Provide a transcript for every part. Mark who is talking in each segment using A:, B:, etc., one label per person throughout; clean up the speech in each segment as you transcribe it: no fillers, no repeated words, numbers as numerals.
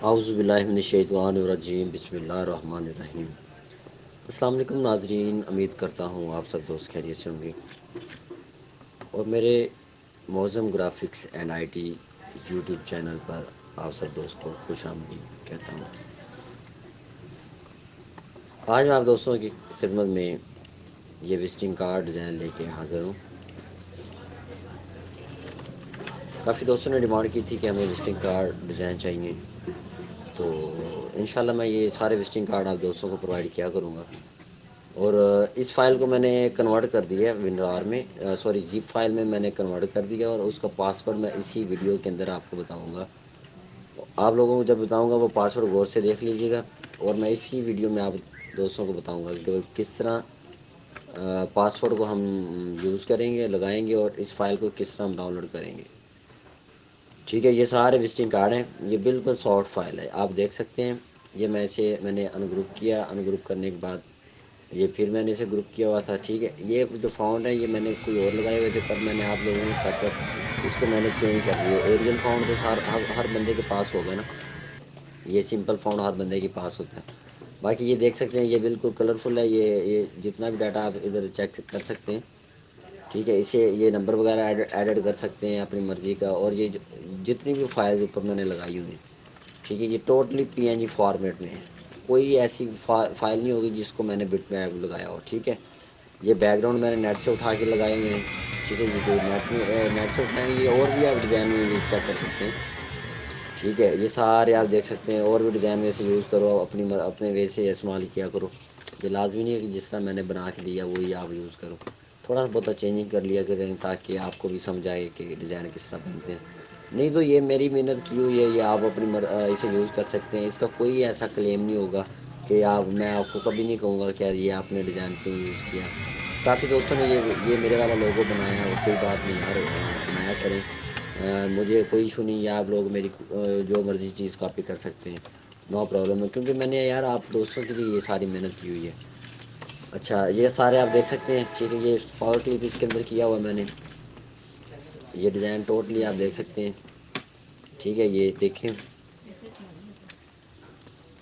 A: اعوذ باللہ من الشیطان الرجیم، بسم اللہ الرحمن الرحیم۔ السلام علیکم ناظرین، امید کرتا ہوں آپ سب دوست خیریت سے ہوں گے اور میرے Moazzam graphics and IT YouTube channel پر آپ سب دوست کو خوش آمدید کہتا ہوں۔ آج میں آپ دوستوں کی خدمت میں یہ وزٹنگ کارڈ ڈیزائن لے کے حاضر ہوں۔ کافی دوستوں نے ڈیمانڈ کی تھی کہ ہمیں وزٹنگ کارڈ ڈیزائن چاہیے، تو انشاءاللہ میں یہ سارے وزٹنگ کارڈ آپ دوستوں کو پرووائڈ کیا کروں گا۔ اور اس فائل کو میں نے کنورٹ کر دیا ونرار میں، زپ فائل میں نے کنورٹ کر دیا، اور اس کا پاسورڈ میں اسی ویڈیو کے اندر آپ کو بتاؤں گا۔ آپ لوگوں کو جب بتاؤں گا وہ پاسورڈ غور سے دیکھ لیجیے گا، اور میں اسی ویڈیو میں آپ دوستوں کو بتاؤں گا کہ کس طرح پاسورڈ کو ہم یوز کریں گے، لگائیں گے، اور اس فائل کو کس طرح ہم ڈاؤن لوڈ کریں گے۔ ٹھیک ہے، یہ سارے وزٹنگ کارڈ ہیں، یہ بالکل شارٹ فائل ہے، آپ دیکھ سکتے ہیں۔ یہ میں نے ان گروپ کیا، ان گروپ کرنے کے بعد یہ پھر میں نے اسے گروپ کیا ہوا تھا۔ ٹھیک ہے، یہ جو فاؤنٹ ہے یہ میں نے کوئی اور لگائے ہوئے تھے، پر میں نے آپ لوگوں تک اس کو میں نے چینج کر دیا۔ ایریل فاؤنٹ تو ہر بندے کے پاس ہوگا نا، یہ سمپل فاؤنٹ ہر بندے کے پاس ہوتا ہے۔ باقی یہ دیکھ سکتے ہیں، یہ بالکل کلرفل ہے، یہ جتنا بھی ڈاٹا آپ ادھر چیک کر سکتے ہیں۔ ٹھیک ہے، اسے یہ نمبر وغیرہ ایڈ کر سکتے ہیں اپنی مرضی کا، اور یہ جتنی بھی فائلز اوپر میں نے لگائی ہوئی ہیں، ٹھیک ہے، یہ ٹوٹلی PNG فارمیٹ میں ہے، کوئی ایسی فائل نہیں ہوگی جس کو میں نے بٹ میپ لگایا ہو۔ ٹھیک ہے، یہ بیک گراؤنڈ میں نے نیٹ سے اٹھا کے لگائے ہوئے ہیں۔ ٹھیک ہے، یہ جو نیٹ سے اٹھائے ہیں، یہ اور بھی آپ ڈیزائن میں یہ چیک کر سکتے ہیں۔ ٹھیک ہے، یہ سارے آپ دیکھ سکتے ہیں، اور بھی ڈیزائن میں سے یوز کرو، اپنے وے سے استعمال کیا کرو۔ یہ لازمی نہیں ہے کہ جس طرح میں نے بنا کے دیا وہی آپ یوز کرو، تھوڑا سا بہت چینجنگ کر لیا کریں تاکہ آپ کو بھی سمجھ آئے کہ ڈیزائن کس طرح بنتے ہیں۔ نہیں تو یہ میری محنت کی ہوئی ہے، یہ آپ اپنی اسے یوز کر سکتے ہیں، اس کا کوئی ایسا کلیم نہیں ہوگا کہ میں آپ کو کبھی نہیں کہوں گا کہ یار یہ آپ نے ڈیزائن کیوں یوز کیا۔ کافی دوستوں نے یہ میرے والا لوگو بنایا، کوئی بات نہیں یار، بنایا کریں، مجھے کوئی ایشو نہیں ہے، آپ لوگ میری جو مرضی چیز کاپی کر سکتے ہیں، نو پرابلم ہے، کیونکہ میں نے یار آپ دوستوں کے لیے یہ ساری محنت کی ہوئی ہے۔ اچھا، یہ سارے آپ دیکھ سکتے ہیں، ٹھیک ہے، یہ پاور کلپ اس کے اندر کیا ہوا ہے میں نے، یہ ڈیزائن ٹوٹلی آپ دیکھ سکتے ہیں۔ ٹھیک ہے، یہ دیکھیں،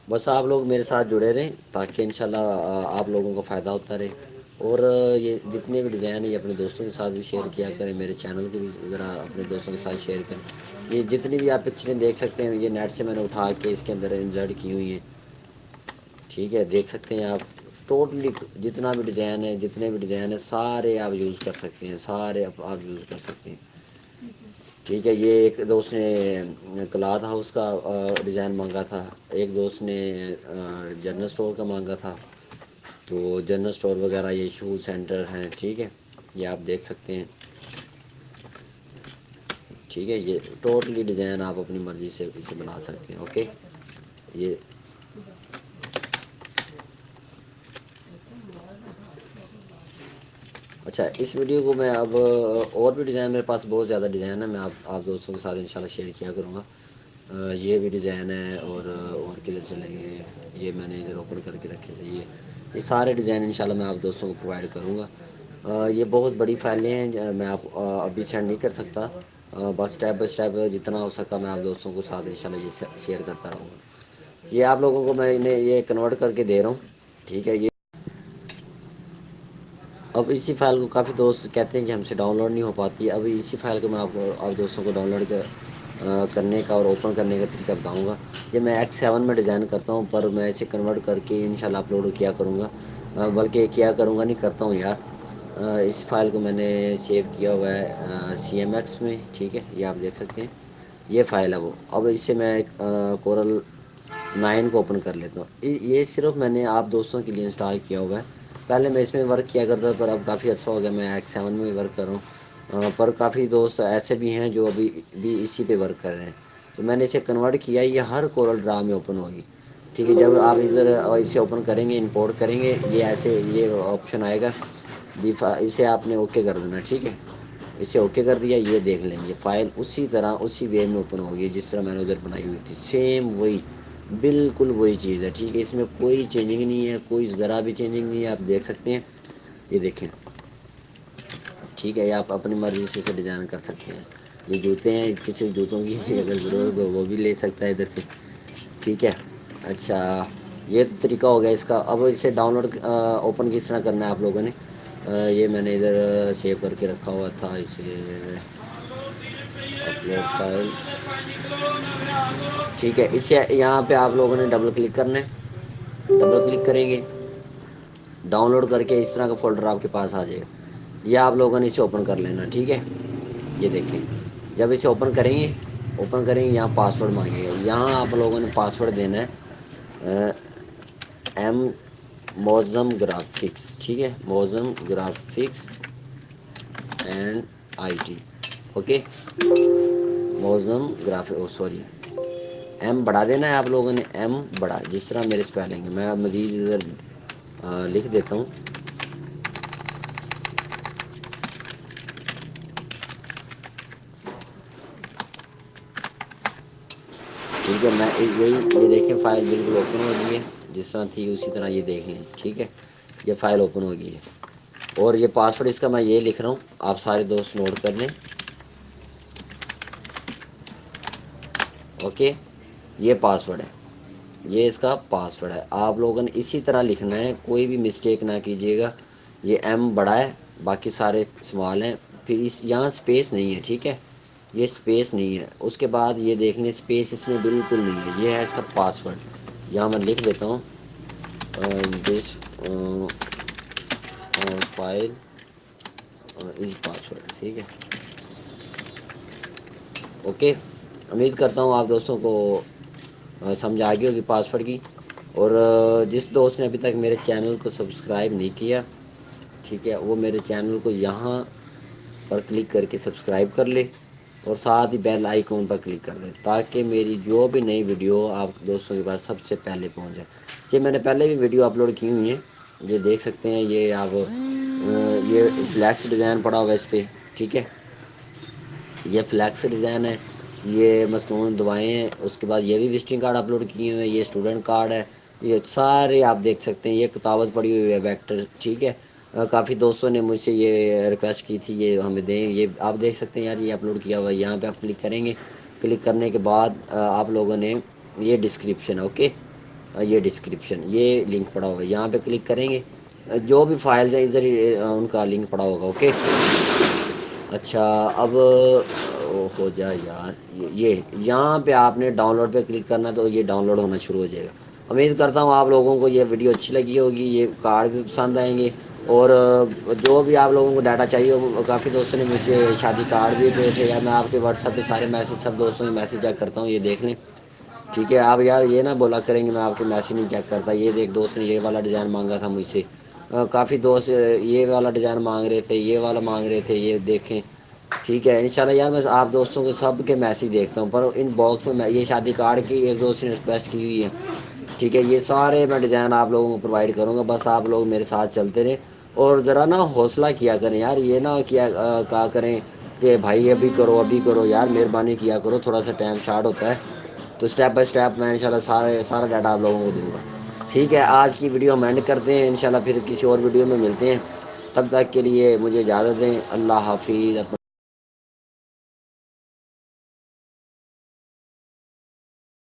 A: بس آپ لوگ میرے ساتھ جڑے رہیں تاکہ انشاءاللہ آپ لوگوں کو فائدہ ہوتا رہے، اور یہ جتنے بھی ڈیزائن ہیں یہ اپنے دوستوں کے ساتھ بھی شیئر کیا کریں، میرے چینل کو بھی ذرا اپنے دوستوں کے ساتھ شیئر کریں۔ یہ جتنی بھی آپ پکچریں دیکھ سکتے ہیں، یہ نیٹ سے میں نے اٹھا کے اس کے اندر انسرٹ کی ہوئی ہیں۔ ٹھیک ہے، دیکھ سکتے ہیں آپ، ٹوٹلی جتنا بھی ڈیزائن ہے سارے آپ یوز کر سکتے ہیں، سارے آپ یوز کر سکتے ہیں۔ ٹھیک ہے، یہ ایک دوست نے کلاتھ ہاؤس کا ڈیزائن مانگا تھا، ایک دوست نے جنرل اسٹور کا مانگا تھا، تو جنرل اسٹور وغیرہ یہ شو سینٹر ہیں۔ ٹھیک ہے، یہ آپ دیکھ سکتے ہیں۔ ٹھیک ہے، یہ ٹوٹلی ڈیزائن آپ اپنی مرضی سے اسے بنا سکتے ہیں۔ اوکے، یہ اچھا، اس ویڈیو کو میں اب اور بھی ڈیزائن میرے پاس بہت زیادہ ڈیزائن ہے، میں آپ دوستوں کے ساتھ انشاءاللہ شیئر کیا کروں گا۔ یہ بھی ڈیزائن ہے، اور کدھر چلیں گے، یہ میں نے ادھر اوپن کر کے رکھے تھے، یہ سارے ڈیزائن انشاءاللہ میں آپ دوستوں کو پرووائڈ کروں گا۔ یہ بہت بڑی فائلیں ہیں، میں آپ ابھی سینڈ نہیں کر سکتا، بس اسٹیپ بائی اسٹیپ جتنا ہو سکا میں آپ دوستوں کو ساتھ انشاءاللہ یہ شیئر کرتا رہوں گا۔ یہ آپ لوگوں کو میں انہیں یہ کنورٹ کر کے دے رہا ہوں۔ ٹھیک ہے، یہ اب اسی فائل کو کافی دوست کہتے ہیں کہ ہم سے ڈاؤن لوڈ نہیں ہو پاتی، ابھی اسی فائل کو میں آپ دوستوں کو ڈاؤن لوڈ کرنے کا اور اوپن کرنے کا طریقہ بتاؤں گا۔ یہ میں X7 میں ڈیزائن کرتا ہوں، پر میں اسے کنورٹ کر کے انشاءاللہ اپلوڈ کیا کروں گا، بلکہ کیا کروں گا نہیں کرتا ہوں یار۔ اس فائل کو میں نے سیو کیا ہوا ہے CMX میں۔ ٹھیک ہے، یہ آپ دیکھ سکتے ہیں، یہ فائل ہے وہ۔ اب اسے میں کورل 9 کو اوپن کر لیتا ہوں، یہ صرف میں نے آپ دوستوں کے لیے انسٹال کیا ہوا ہے، پہلے میں اس میں ورک کیا کرتا تھا، پر اب کافی عرصہ ہو گیا میں X7 میں بھی ورک کر رہا ہوں، پر کافی دوست ایسے بھی ہیں جو ابھی بھی اسی پہ ورک کر رہے ہیں، تو میں نے اسے کنورٹ کیا، یہ ہر کورل ڈرا میں اوپن ہوگی۔ ٹھیک ہے، جب آپ ادھر اسے اوپن کریں گے، امپورٹ کریں گے، یہ ایسے یہ آپشن آئے گا، اسے آپ نے اوکے کر دینا۔ ٹھیک ہے، اسے اوکے کر دیا، یہ دیکھ لیں گے فائل اسی طرح اسی وے میں اوپن ہوگی جس طرح میں نے ادھر بنائی ہوئی تھی، سیم وہی، بالکل وہی چیز ہے۔ ٹھیک ہے، اس میں کوئی چینجنگ نہیں ہے، کوئی ذرا بھی چینجنگ نہیں ہے، آپ دیکھ سکتے ہیں، یہ دیکھیں۔ ٹھیک ہے، یہ آپ اپنی مرضی سے اسے ڈیزائن کر سکتے ہیں۔ یہ جوتے ہیں، کسی جوتوں کی اگر ضرورت ہو وہ بھی لے سکتا ہے ادھر سے۔ ٹھیک ہے. اچھا یہ تو طریقہ ہو گیا اس کا. اب اسے ڈاؤن لوڈ اوپن کس طرح کرنا ہے آپ لوگوں نے. یہ میں نے ادھر سیو کر کے رکھا ہوا تھا اسے اپلوڈ فائل. ٹھیک ہے اسے یہاں پہ آپ لوگوں نے ڈبل کلک کرنا ہے. ڈبل کلک کریں گے ڈاؤن لوڈ کر کے اس طرح کا فولڈر آپ کے پاس آ جائے گا. یہ آپ لوگوں نے اسے اوپن کر لینا. ٹھیک ہے یہ دیکھیں جب اسے اوپن کریں گے یہاں پاسورڈ مانگے گا. یہاں آپ لوگوں نے پاسورڈ دینا ہے ایم موزم گرافکس. ٹھیک ہے Moazzam graphics and IT. Okay Moazzam graphic sorry M بڑھا دینا ہے آپ لوگوں نے. ایم بڑھا جس طرح میرے اسپیلنگ ہے. میں مزید ادھر لکھ دیتا ہوں. ٹھیک ہے میں یہ دیکھیں فائل بالکل اوپن ہو گئی ہے. جس طرح تھی اسی طرح یہ دیکھ لیں. ٹھیک ہے یہ فائل اوپن ہو گئی ہے اور یہ پاسورڈ اس کا میں یہ لکھ رہا ہوں. آپ سارے دوست نوٹ کر لیں. اوکے یہ پاسورڈ ہے. یہ اس کا پاسورڈ ہے. آپ لوگوں نے اسی طرح لکھنا ہے. کوئی بھی مسٹیک نہ کیجیے گا. یہ ایم بڑا ہے باقی سارے سمال ہیں. پھر یہاں اسپیس نہیں ہے. ٹھیک ہے یہ اسپیس نہیں ہے. اس کے بعد یہ دیکھنے اسپیس اس میں بالکل نہیں ہے. یہ ہے اس کا پاسورڈ. یہاں میں لکھ دیتا ہوں دس فائل از پاسورڈ. ٹھیک ہے اوکے امید کرتا ہوں آپ دوستوں کو سمجھ آ گئی ہوگی پاسورڈ کی. اور جس دوست نے ابھی تک میرے چینل کو سبسکرائب نہیں کیا ٹھیک ہے وہ میرے چینل کو یہاں پر کلک کر کے سبسکرائب کر لے اور ساتھ ہی بیل آئیکن پر کلک کر دیں تاکہ میری جو بھی نئی ویڈیو آپ دوستوں کے پاس سب سے پہلے پہنچ جائے. یہ میں نے پہلے بھی ویڈیو اپلوڈ کی ہوئی ہیں. یہ دیکھ سکتے ہیں. یہ آپ یہ فلیکس ڈیزائن پڑا ہوا ہے اس پہ. ٹھیک ہے یہ فلیکس ڈیزائن ہے. یہ مصنوعی دعائیں ہیں. اس کے بعد یہ بھی وزٹنگ کارڈ اپلوڈ کیے ہوئے ہیں. یہ اسٹوڈنٹ کارڈ ہے. یہ سارے آپ دیکھ سکتے ہیں. یہ کتابت پڑھی ہوئی ہے ویکٹر. ٹھیک ہے کافی دوستوں نے مجھ سے یہ ریکویسٹ کی تھی یہ ہمیں دیں. یہ آپ دیکھ سکتے ہیں یار یہ اپلوڈ کیا ہوا ہے. یہاں پہ آپ کلک کریں گے. کلک کرنے کے بعد آپ لوگوں نے یہ ڈسکرپشن اوکے یہ ڈسکرپشن یہ لنک پڑا ہوگا. یہاں پہ کلک کریں گے. جو بھی فائلز ہیں ادھر ان کا لنک پڑا ہوگا. اوکے اچھا اب ہو جائے یار یہ یہاں پہ آپ نے ڈاؤن لوڈ پہ کلک کرنا تو یہ ڈاؤن لوڈ ہونا شروع ہو جائے گا. امید کرتا ہوں آپ لوگوں کو یہ ویڈیو اچھی لگی ہوگی. یہ کارڈ بھی پسند آئیں گے اور جو بھی آپ لوگوں کو ڈاٹا چاہیے وہ کافی دوستوں نے مجھ سے شادی کارڈ بھی پے تھے. یا میں آپ کے واٹسپ پہ سارے میسیج سب دوستوں کے میسیج چیک کرتا ہوں. یہ دیکھ لیں. ٹھیک ہے آپ یار یہ نہ بولا کریں گے میں آپ کے میسیج نہیں چیک کرتا. یہ ایک دوست نے یہ والا ڈیزائن مانگا تھا مجھ سے. کافی دوست یہ والا ڈیزائن مانگ رہے تھے. یہ والا مانگ رہے تھے. یہ دیکھیں ٹھیک ہے ان شاء اللہ یار میں آپ دوستوں کو سب کے میسیج دیکھتا ہوں. پر ان باکس میں یہ شادی کارڈ کی ایک دوست نے ریکویسٹ کی ہوئی ہے. ٹھیک ہے یہ سارے میں ڈیزائن آپ لوگوں کو پرووائڈ کروں گا. بس آپ لوگ میرے ساتھ چلتے رہیں اور ذرا نا حوصلہ کیا کریں یار. یہ نہ کیا کہا کریں کہ بھائی ابھی کرو ابھی کرو. یار مہربانی کیا کرو. تھوڑا سا ٹائم شارٹ ہوتا ہے تو اسٹیپ بائی اسٹیپ میں ان شاء اللہ سارا ڈاٹا آپ لوگوں کو دوں گا. ٹھیک ہے آج کی ویڈیو ہم اینڈ کرتے ہیں. ان شاء اللہ پھر کسی اور ویڈیو میں ملتے ہیں. تب تک کے لیے مجھے اجازت دیں. اللہ حافظ. اپنا